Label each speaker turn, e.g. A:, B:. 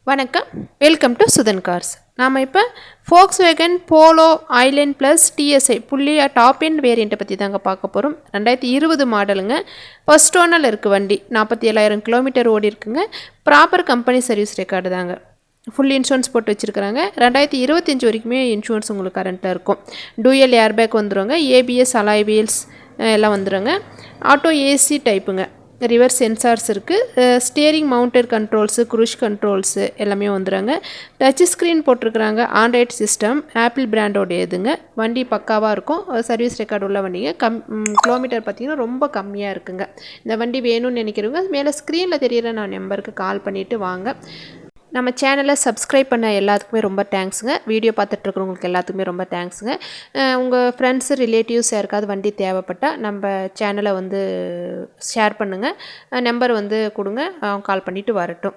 A: வணக்கம், welcome to Sudan cars. நாம் இப்போ Volkswagen polo island plus TSI புள்ளியா டாப் எண்ட் வேரியண்ட்டை பற்றி தாங்க பார்க்க போகிறோம். 2020 மாடலுங்க. ஃபர்ஸ்ட் ஓனரில் இருக்குது வண்டி. 47,000 கிலோமீட்டர் ஓடி இருக்குங்க. ப்ராப்பர் கம்பெனி சர்வீஸ் ரெக்கார்டு தாங்க. ஃபுல் இன்சூரன்ஸ் போட்டு வச்சுருக்கிறாங்க. 2025 வரைக்குமே இன்சூரன்ஸ் உங்களுக்கு கரண்ட்டாக இருக்கும். டூயல் ஏர்பேக் வந்துடுங்க. ஏபிஎஸ் அலாய் வீல்ஸ் எல்லாம் வந்துடுங்க. ஆட்டோ ஏசி டைப்புங்க. ரிவர்ஸ் சென்சார்ஸ் இருக்குது. Steering mounted controls, cruise controls எல்லாமே வந்துடுங்க. டச் ஸ்க்ரீன் போட்டிருக்கிறாங்க. ஆண்ட்ராய்ட் சிஸ்டம் ஆப்பிள் பிராண்டோடைய இதுங்க. வண்டி பக்காவாக இருக்கும். சர்வீஸ் ரெக்கார்டு உள்ள வண்டிங்க. கிலோமீட்டர் பார்த்திங்கன்னா ரொம்ப கம்மியாக இருக்குங்க. இந்த வண்டி வேணும்னு நினைக்கிறவங்க மேலே ஸ்க்ரீனில் தெரியிற நான் நம்பருக்கு கால் பண்ணிவிட்டு வாங்க. நம்ம சேனலை சப்ஸ்கிரைப் பண்ண எல்லாத்துக்குமே ரொம்ப தேங்க்ஸுங்க. வீடியோ பார்த்துட்ருக்குறவங்களுக்கு எல்லாத்துக்குமே ரொம்ப தேங்க்ஸுங்க. உங்கள் ஃப்ரெண்ட்ஸு ரிலேட்டிவ்ஸ் யாருக்காவது வண்டி தேவைப்பட்டால் நம்ம சேனலை ஷேர் பண்ணுங்கள். நம்பர் கொடுங்க, கால் பண்ணிவிட்டு வரட்டும்.